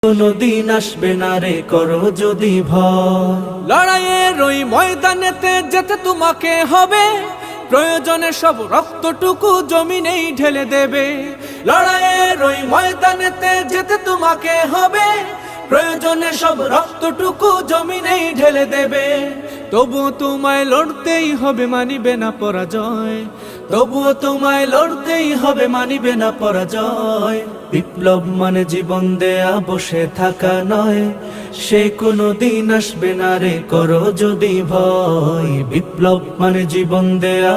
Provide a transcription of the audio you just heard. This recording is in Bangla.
কোনদিন আসবে না রে করো যদি ভয়। লড়াইয়ের ওই ময়দানেতে যেতে তোমাকে হবে, প্রয়োজনে সব রক্তটুকু জমিনেই ঢেলে দেবে। লড়াইয়ের ওই ময়দানেতে যেতে তোমাকে হবে, প্রয়োজনে সব রক্তটুকু জমিনেই ঢেলে দেবে। তবুও তোমায় লড়তেই হবে, মানিবে না পরাজয়। তবুও তোমায় লড়তেই হবে, মানিবে না পরাজয়। বিপ্লব মানে জীবন দেয়া, বসে থাকা নয়। সে কোনদিন আসবে না রে করো যদি ভয়। বিপ্লব মানে জীবন দেয়া,